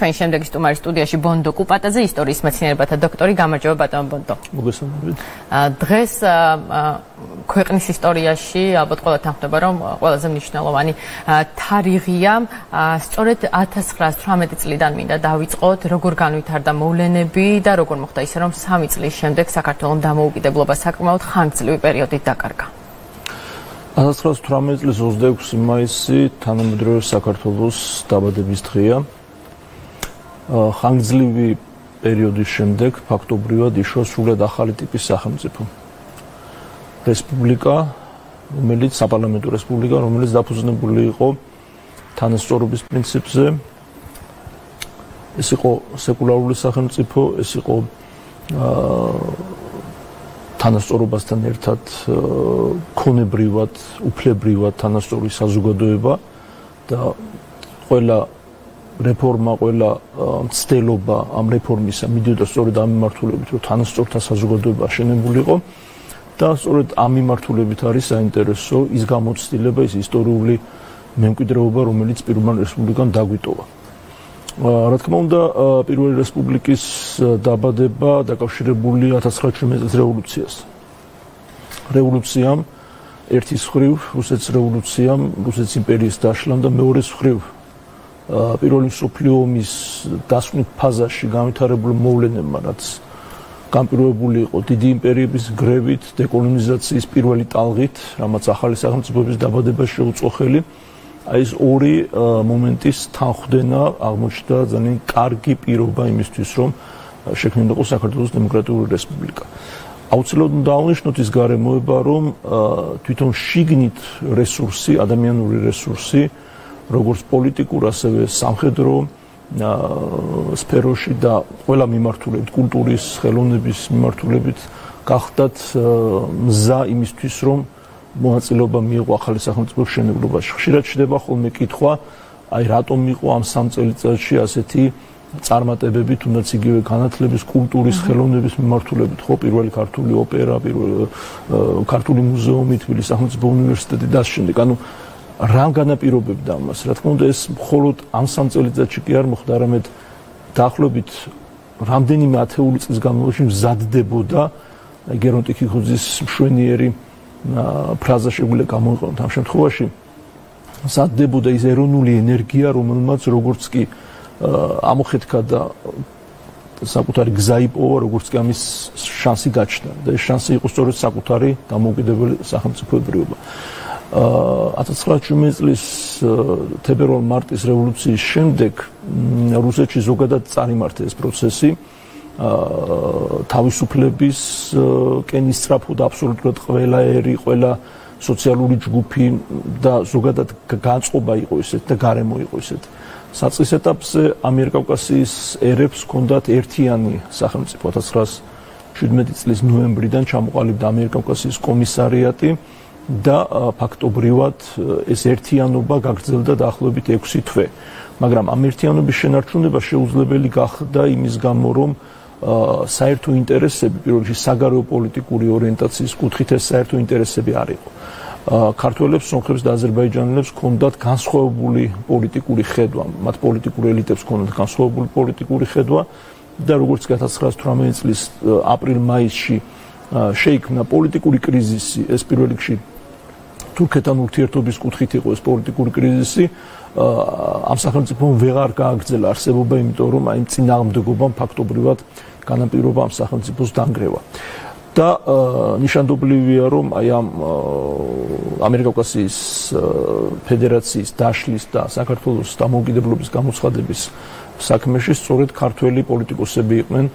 ჩვენ შემდეგი სტუმარი სტუდიაში ბონდო კუპატაძე, ისტორიის მეცნიერებათა დოქტორი. გამარჯობა ბატონო ბონდო. მოგესალმებით. დღეს ქვეყნის ისტორიაში ალბათ ყველა თანხმდება, რომ ყველაზე მნიშვნელოვანი თარიღია. სწორედ 1918 წლიდან მინდა დავიწყოთ, როგორ განვითარდა მოვლენები და როგორ მოხდა ისე, რომ 3 წლის შემდეგ საქართველოს დამოუკიდებლობა საკმაოდ ხანგრძლივი პერიოდით დაკარგა. 1918 წლის 26 მაისი თანამედროვე საქართველოს დაბადების დღეა. ხანგრძლივი პერიოდის შემდეგ ფაქტობრივად იშვა სრულად ახალი ტიპის სახელმწიფო. რესპუბლიკა, რომელიც საპარლამენტო რესპუბლიკა, რომელიც დაფუძნებული იყო თანასწორობის პრინციპზე. ეს იყო სეკულარული სახელმწიფო, ეს იყო თანასწორობასთან ერთად ქონებრივად, უფლებრივად თანასწორი საზოგადოება და ყველა რეფორმა, ყველა მცდელობა ამ რეფორმისა მიდიოდა სწორედ ამ მიმართულებით, რომ თანასწორთა საზოგადოება აშენებულიყო და სწორედ ამ მიმართულებით არის საინტერესო ის გამოცდილება, ის ისტორიული მემკვიდრეობა, რომელიც პირველმა რესპუბლიკამ დაგვიტოვა. რა თქმა უნდა, პირველი რესპუბლიკის დაბადება დაკავშირებულია 1917 წლის რევოლუციას. რევოლუციამ ერთის მხრივ რუსეთის რევოლუციამ, რუსეთის იმპერიის დაშლამ და მეორეს მხრივ პირველი მსოფლიო ომის დასკვნით ფაზაში განვითარებულ მოვლენებმა, რაც განპირობებული იყო დიდი იმპერიების გრევით, დეკოლონიზაციის პირველი ტალღით, რამაც ახალი სახელმწიფოების დაბადებას შეუწყო ხელი. აი ეს ორი მომენტის თანხმდენა აღმოჩნდა ძალიან კარგი პირობა იმისთვის, რომ შექმნილიყო საქართველოს დემოკრატიული რესპუბლიკა. აუცილებლად უნდა აღნიშნოთ ის გარემოება, რომ თვითონ შიგნით რესურსი, ადამიანური რესურსი, როგორც პოლიტიკურ, ასევე სამხედრო სფეროში და ყველა მიმართულებით, კულტურის, ხელოვნების მიმართულებით გახდათ მზა იმისთვის, რომ მონაწილეობა მიიღო ახალი სახელმწიფოს მშენებლობაში. ხშირად ჩნდება ხოლმე კითხვა, აი რატომ იყო ამ 3 წელიწადში ასეთი წარმატებები, თუნდაც იგივე განათლების, კულტურის, ხელოვნების მიმართულებით, ხო, პირველი ქართული ოპერა, ქართული მუზეუმი, თბილისის სახელმწიფო უნივერსიტეტი და ამ შემდეგ. ანუ რა განაპირობებდა ამას? რა თქმა უნდა, ეს მხოლოდ ამ 3 წელიწადში კი არ მოხდა, არამედ დაახლოებით რამდენიმე ათეული წლის განმავლობაში მზადდებოდა გერონ ტიქიხუძის მშვენიერი ფრაზა შეგვიძლია გამოიყენოთ ამ შემთხვევაში. მზადდებოდა ის ეროვნული ენერგია, რომელმაც როგორც კი ამოხეთქა და საკუთარი გზა იპოვა, როგორც კი ამის შანსი გაჩნდა და ეს შანსი იყო სწორედ საკუთარი დამოუკიდებელი სახელმწიფოებრიობა. 1917 წლის თებერვალ-მარტის რევოლუციის შემდეგ რუსეთში ზოგადად წარიმართა ეს პროცესი. თავისუფლების კენისწრაფო და აბსოლუტურად ყველა ერი, ყველა სოციალური ჯგუფი და ზოგადად განწყობა იყო ისეთ და გარემო იყო ისეთ. საწყის ეტაპზე ამიერკავკასიის ერებს ჰქონდათ ერთიანი სახელმწიფო. 1917 წლის ნოემბრიდან ჩამოყალიბდა ამიერკავკასიის კომისარიატი და ფაქტობრივად ეს ერთიანობა გაგრძელდა დაახლოებით 6 თვე. მაგრამ ამ ერთიანობის შენარჩუნება შეუძლებელი გახდა იმის გამო, რომ საერთო ინტერესები, პირველ რიგში საგარეო პოლიტიკური ორიენტაციის კუთხით ეს საერთო ინტერესები არ იყო. ქართველებს, სომხებს და აზერბაიჯანელებს ჰქონდათ განსხვავებული პოლიტიკური ხედვა, მათ პოლიტიკურ ელიტებს ჰქონდათ განსხვავებული პოლიტიკური ხედვა და როგორც 1918 წლის აპრილ-მაისში შეიქმნა პოლიტიკური კრიზისი, ეს პირველ რიგში თურქეთთან ურთიერთობის კუთხით იყო ეს პოლიტიკური კრიზისი. ამ სახელმწიფომ ვეღარ გააგრძელა არსებობა, იმიტომ რომ აი წინააღმდეგობამ ფაქტობრივად განაპირობა ამ სახელმწიფოს დანგრევა. და ნიშანდობლივია, რომ აი ამ ამიერკავკასიის ფედერაციის დაშლის და საქართველოს დამოუკიდებლობის გამოცხადების საქმეში სწორედ ქართველი პოლიტიკოსები იყვნენ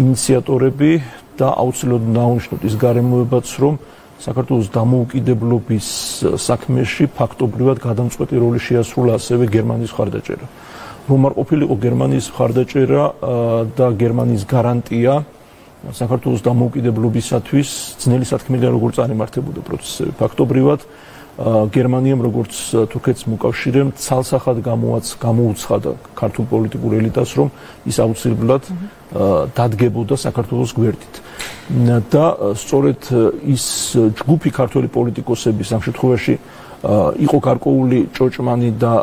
ინიციატორები და აუცილებლად უნდა აღნიშნოთ ის გარემოებაც, რომ საქართველოს დამოუკიდებლობის საქმეში ფაქტობრივად გადამწყვეტი როლი შეასრულა ასევე გერმანიის მხარდაჭერა. რომ არ ყოფილიყო გერმანიის მხარდაჭერა და გერმანიის გარანტია საქართველოს დამოუკიდებლობისათვის ძნელი სათქმელია, როგორ წარიმართებოდა პროცესები. ფაქტობრივად გერმანიამ როგორც თურქეთის მოკავშირემ ცალსახად გამოუცხადა ქართულ პოლიტიკურ ელიტას, რომ ის აუცილებლად დადგებოდა საქართველოს გვერდით. და სწორედ ის ჯგუფი ქართველი პოლიტიკოსების ამ შემთხვევაში იყო გარკვეული ჭოჭმანი და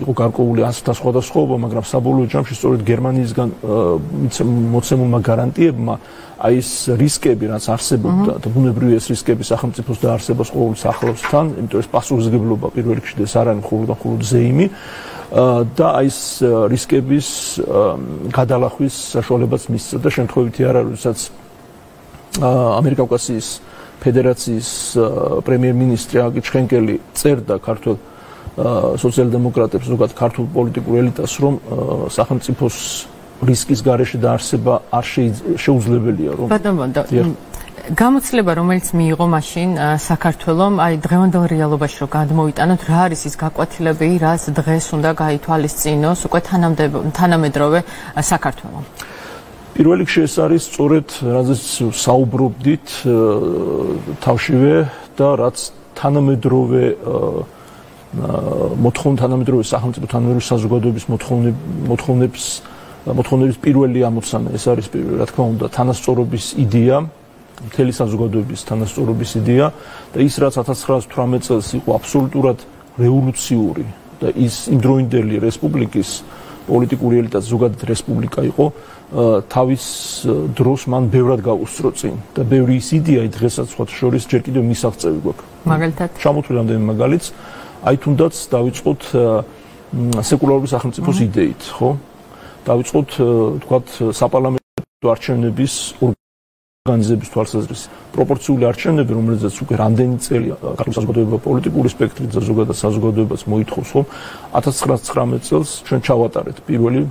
იყო გარკვეული ასთა სხვადასხვაობა, მაგრამ საბოლოო ჯამში სწორედ გერმანიისგან მოცემულმა გარანტიებმა აი ეს რისკები, რაც არსებობდა და ბუნებრივი ეს რისკები სახელმწიფოს დაარსებას ყოველთვის ახლავსთან, იმიტომ ეს პასუხისმგებლობა პირველ რიგში ეს არ არის მხოლოდ ზეიმი და აი ეს რისკების გადალახვის საშუალებაც მისცა და შემთხვევითი არ არის, როდესაც ამერიკა-კავკასიის ფედერაციის პრემიერ-მინისტრი აგი ჩხენკელი წერდა ქართულ სოციალ-დემოკრატებს, ზოგადად ქართულ პოლიტიკურ ელიტას, რომ სახელმწიფოს რისკის გარეშე დაარსება არ შეუძლებელია, რომ გამოცდილება, რომელიც მიიღო მაშინ საქართველომ, აი დღევანდელ რეალობაში რომ გადმოიტანოთ, რა არის ის გაკვეთილები, რაც დღეს უნდა გაითვალისწინოს უკვე თანამედროვე საქართველომ. პირველ რიგში ეს არის სწორედ რაზეც საუბრობდით თავშივე და რაც თანამედროვე თანამედროვე სახელმწიფო თანამედროვე საზოგადოების მოთხოვნების პირველი ამოცანა ეს არის რა თქმა უნდა თანასწორობის იდეა, მთელი საზოგადოების თანასწორობის იდეა და ის რაც 1918 წელს იყო აბსოლუტურად რევოლუციური და ის იმდროინდელი რესპუბლიკის პოლიტიკური ელიტა ზოგადად რესპუბლიკა იყო თავის დროს მან ბევრად გაუსწრო წინ და ბევრი ის იდეა დღესაც სხვა შორის ჯერ კიდევ მისაღწევი გვაქვს. მაგალითად ჩამოთვლი რამდენიმე მაგალითს, აი თუნდაც დავიწყოთ სეკულარული სახელმწიფოს იდეით, ხო? დავიწყოთ თქვათ საპარლამენტო არჩევნების ორგანიზების თვალსაზრისით. პროპორციული არჩევნები, რომელზეც უკვე რამდენი წელი ქართული საზოგადოება პოლიტიკური სპექტრით და ზოგადად საზოგადოებას მოითხოვს, რომ 1919 წელს ჩვენ ჩავატარეთ პირველი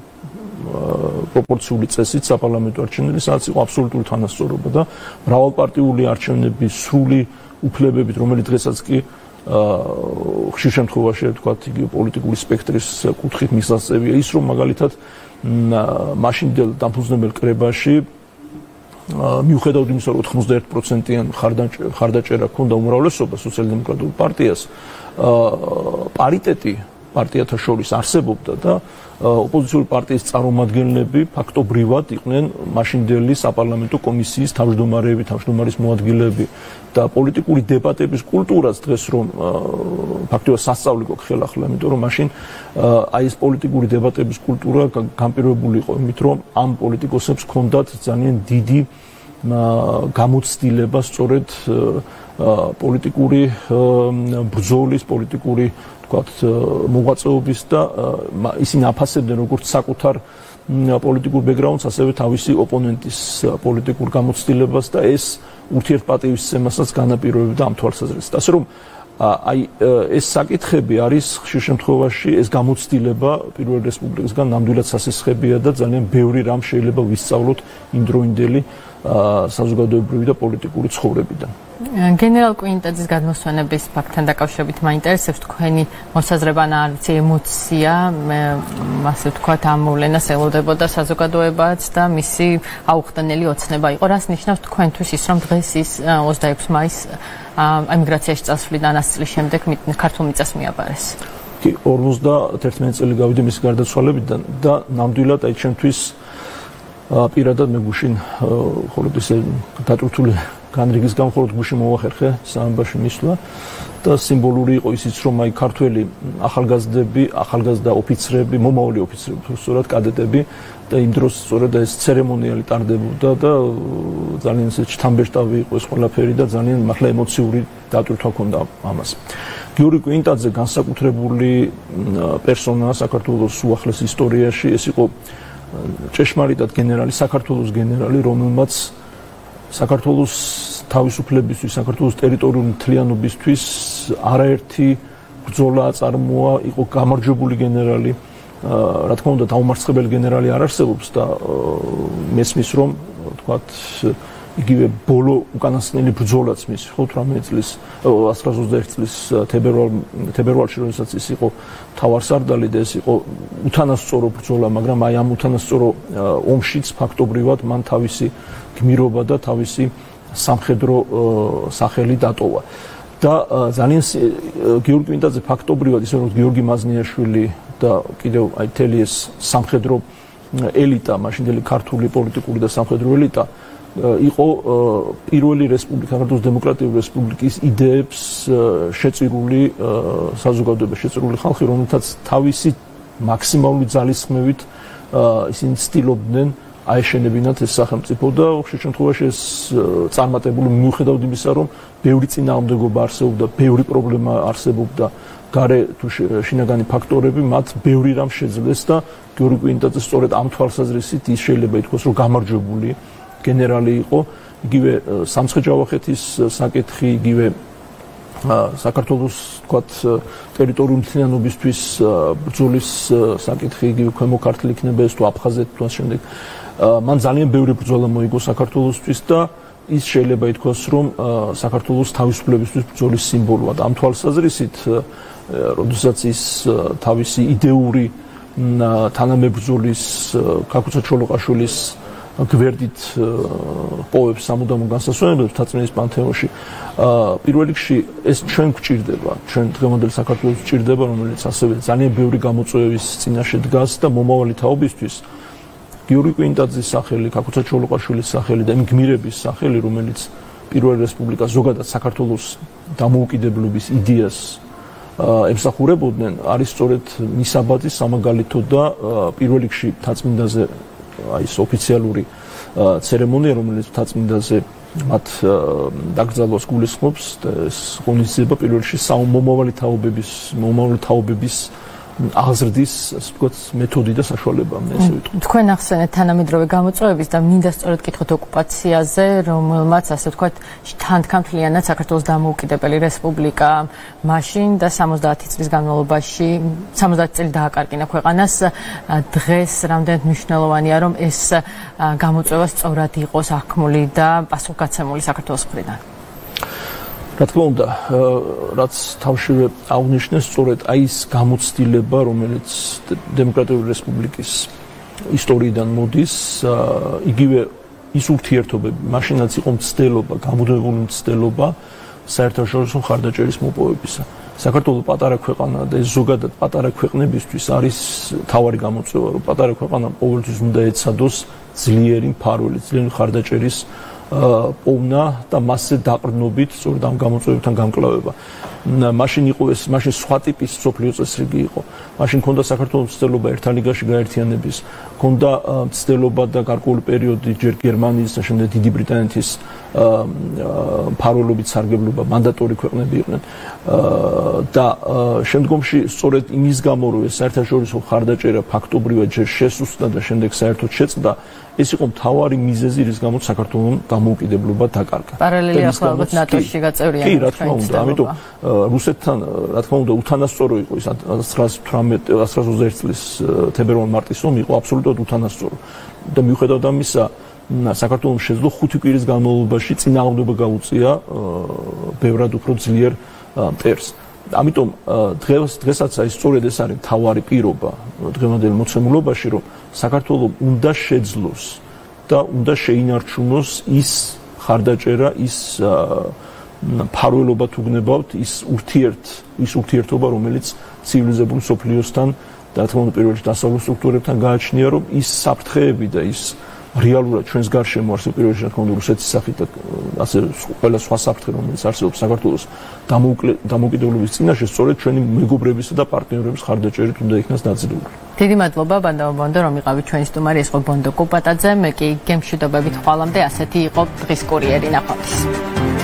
პროპორციული წესით საპარლამენტო არჩევნები, სადაც იყო აბსოლუტური თანასწორობა და მრავალპარტიული არჩევნების სრული უფლებებით, რომელიც დღესაც კი ხშირ შემთხვევაში თქვათ იგი პოლიტიკური სპექტრის კუთხით მისაღწევია ის, რომ მაგალითად მაშინდელ დამფუძნებელ კრებაში მიუხედავად იმისა, რომ 91%-იან ხარდაჭერა ჰქონდა უმრავლესობა სოციალ-დემოკრატიულ პარტიას, პარიტეტი პარტიათა შორის არსებობდა და ოპოზიციური პარტიის წარმომადგენლები ფაქტობრივად იყვნენ მაშინდელი საპარლამენტო კომისიის თავმჯდომარეები, თავმჯდომარის მოადგილეები და პოლიტიკური დებატების კულტურაც დღეს რომ ფაქტობრივად სასწავლი გვაქვს ხელახლა, იმიტომ რომ მაშინ აი ეს პოლიტიკური დებატების კულტურა განპირობებული იყო იმით, რომ ამ პოლიტიკოსებს ჰქონდათ ძალიან დიდი გამოცდილება სწორედ პოლიტიკური ბრძოლის, პოლიტიკური თქვათ მოღვაწეობის და ისინი აფასებდნენ როგორც საკუთარ პოლიტიკურ ბექგრაუნდს, ასევე თავისი ოპონენტის პოლიტიკურ გამოცდილებას და ეს ურთიერთპატივისცემასაც განაპირობებდა ამ თვალსაზრისით. ასე რომ აი ეს საკითხები არის ხშირ შემთხვევაში ეს გამოცდილება პირველი რესპუბლიკისგან ნამდვილად სასესხებია და ძალიან ბევრი რამ შეიძლება ვისწავლოთ იმდროინდელი საზოგადოებრივი და პოლიტიკური ცხოვრებიდან. გენერალ კვინტაძის გადმოსვენების ფაქტთან დაკავშირებით მაინტერესებს თქვენი მოსაზრება, ან არც ემოცია, ასე ვთქვათ, ამ მოვლენას ელოდებოდა საზოგადოებაც და მისი აუხსნელი ოცნება იყო. რას ნიშნავს თქვენთვის ის, რომ დღეს ის 26 მაისს ემიგრაციაში წასვლიდან 100 წლის შემდეგ ქართულ მიწას მიაბარეს? კი, 51 წელი გავიდა მისი გარდაცვალებიდან და ნამდვილად აი ჩემთვის პირადად მე გუშინ ხოლოდ ისე დატვირთული განრიგის გამო მხოლოდ გუში მოვახერხე სამბაში მისვლა და სიმბოლური იყო ისიც, რომ აი ქართველი ახალგაზრდები, ახალგაზრდა ოფიცრები, მომავალი ოფიცრები, სწორად კადეტები და იმ დროს სწორედ ეს ცერემონიალი ტარდებოდა და ძალიან ისე ჩთამბეშტავი იყო ეს ყველაფერი და ძალიან მართლა ემოციური დატვირთვა ჰქონდა ამას. გიორგი კვინტაძე განსაკუთრებული პერსონაა საქართველოს უახლეს ისტორიაში, ეს იყო ჭეშმარიტად გენერალი, საქართველოს გენერალი, რომელმაც საქართველოს თავისუფლებისთვის, საქართველოს ტერიტორიული მთლიანობისთვის არაერთი ბრძოლა აწარმოა, იყო გამარჯვებული გენერალი, რა თქმა უნდა დაუმარცხებელი გენერალი არ არსებობს და მესმის რომ თქვათ იგივე ბოლო უკანასკნელი ბრძოლაც მის 18 წლის 1921 წლის თებერვალში როდესაც ის იყო თავარსარდალი და ეს იყო უთანასწორო ბრძოლა, მაგრამ აი ამ უთანასწორო ომშიც ფაქტობრივად მან თავისი გმირობა და თავისი სამხედრო სახელი დატოვა. და ძალიან გიორგი კვინტაძე ფაქტობრივად ისე როგორც გიორგი მაზნიაშვილი და კიდევ აი თელი ეს სამხედრო ელიტა, მაშინდელი ქართული პოლიტიკური და სამხედრო ელიტა იყო პირველი რესპუბლიკა, საქართველოს დემოკრატიული რესპუბლიკის იდეებს შეწირული საზოგადოება, შეწირული ხალხი, რომელთაც თავისი მაქსიმალური ძალისხმევით ისინი ცდილობდნენ აეშენებინათ ეს სახელმწიფო და ხშირ შემთხვევაში ეს წარმატებული მიუხედავად იმისა, რომ ბევრი წინააღმდეგობა არსებობდა, ბევრი პრობლემა არსებობდა, გარე თუ შინაგანი ფაქტორები მათ ბევრი რამ შეძლეს და გიორგი კვინტაძე სწორედ ამ თვალსაზრისით ის შეიძლება ითქვას, რომ გამარჯვებული გენერალი იყო, იგივე სამცხე-ჯავახეთის საკითხი, იგივე საქართველოს თქვათ ტერიტორიული მთლიანობისთვის ბრძოლის საკითხი, იგივე ქვემო ქართლი იქნება ეს თუ აფხაზეთი თუ ამ შემდეგ. მან ძალიან ბევრი ბრძოლა მოიგო საქართველოსთვის და ის შეიძლება ითქვას, რომ საქართველოს თავისუფლებისთვის ბრძოლის სიმბოლოა. ამ თვალსაზრისით, როდესაც ის თავისი იდეური თანამებრძოლის ქაქუცა ჩოლოყაშვილის გვერდით პოვებს სამუდამო განსასვენებლებს მთაწმინდის პანთეონში. პირველ რიგში ეს ჩვენ გვჭირდება, ჩვენ დღევანდელი საქართველოს გვჭირდება, რომელიც ასევე ძალიან ბევრი გამოწვევის წინაშე დგას და მომავალი თაობისთვის გიორგი კვინტაძის სახელი, ქაქუცა ჩოლოყაშვილის სახელი და იმ გმირების სახელი, რომელიც პირველი რესპუბლიკა ზოგადად საქართველოს დამოუკიდებლობის იდეას ემსახურებოდნენ, არის სწორედ მისაბაძის სამაგალითო და პირველ რიგში მთაწმინდაზე აი ეს ოფიციალური ცერემონია, რომელიც მთაწმინდაზე მათ დაკრძალვას გულისხმობს და ეს ღონისძიება პირველ რიგში მომავალი თაობების აღზრდის, ასე ვთქვათ, მეთოდი და საშუალებაა, ესე ვიტყვი. თქვენ ახსენეთ თანამედროვე გამოწვევების და მინდა სწორედ გითხოთ ოკუპაციაზე, რომელმაც ასე ვთქვათ, თანთქა მთლიანად საქართველოს დამოუკიდებელი რესპუბლიკა მაშინ და 70 წლის განმავლობაში 70 წელი დააკარგინა ქვეყანას. დღეს რამდენად მნიშვნელოვანია, რომ ეს გამოწვევა სწორად იყოს აღქმული და პასუხგაცემული საქართველოს მხრიდან. რა თქმა უნდა, რაც თავშივე აღნიშნეს, სწორედ აი ეს გამოცდილება, რომელიც დემოკრატიული რესპუბლიკის ისტორიიდან მოდის, იგივე ის ურთიერთობები, მაშინაც იყო მცდელობა, გამუდმებული მცდელობა საერთაშორისო მხარდაჭერის მოპოვებისა. საქართველოს პატარა ქვეყანა და ეს ზოგადად პატარა ქვეყნებისთვის არის თავარი გამოწვევა, რომ პატარა ქვეყანა ყოველთვის უნდა ეცადოს ძლიერი მფარველი, ძლიერი მხარდაჭერის პოვნა და მასზე დაყრდნობით სწორედ ამ გამოწვევებთან გამკლავება. მაშინ იყო ეს, მაშინ სხვა ტიპის სოფლიო წესრიგი იყო. მაშინ ქონდა საქართველოს მცდელობა ერთა ლიგაში გაერთიანების, ქონდა მცდელობა და გარკვეული პერიოდი ჯერ გერმანიის და შემდეგ დიდი ბრიტანეთის მფარველობით სარგებლობა, მანდატორი ქვეყნები იყვნენ. და შემდგომში სწორედ იმის გამო, რომ ეს საერთაშორისო მხარდაჭერა ფაქტობრივად ჯერ შესუსტდა და შემდეგ საერთოდ შეწყდა, ეს იყო მთავარი მიზეზი, რის გამოც საქართველოს დამოუკიდებლობა დაკარგა. პარალელი ახლა ალბათ ნატოში გაწევრიანება. კი, რა თქმა უნდა, ამიტომ რუსეთთან, რა თქმა უნდა, უთანასწორო იყო ის 1921 წლის თებერვალ-მარტის ომი იყო აბსოლუტურად უთანასწორო. და მიუხედავად ამისა, საქართველოს შეძლო 5 კვირის განმავლობაში წინააღმდეგობა გაუწია ბევრად უფრო ძლიერ მტერს. ამიტომ დღესაც აი სწორედ ეს არის მთავარი პირობა დღევანდელ მოცემულობაში, რომ საქართველოს უნდა შეძლოს და უნდა შეინარჩუნოს ის ხარდაჭერა, ის მფარველობა თუ გნებავთ, ის ურთიერთობა, რომელიც ცივილიზებული სოფლიოსთან და რა თქმა უნდა პირველ რიგში დასავლურ სტრუქტურებთან გააჩნია, რომ ის საფრთხეები და ის რეალურად ჩვენს გარშემო არსებობს პირველ რიგში რა თქმა უნდა რუსეთის სახით და ასე ყველა სხვა საფრთხე, რომელიც არსებობს საქართველოს დამოუკიდებლობის წინაშე, სწორედ ჩვენი მეგობრებისა და პარტნიორების ხარდაჭერით უნდა იქნას დაძლეული. დიდი მადლობა ბანდაო ბონდო, რომ იყავით ჩვენი სტუმარი, ეს იყო ბონდო კუპატაძე. მე კი გემშვიდობებით ხვალამდე, ასეთი იყო დღის კურიერი ნახვამდის.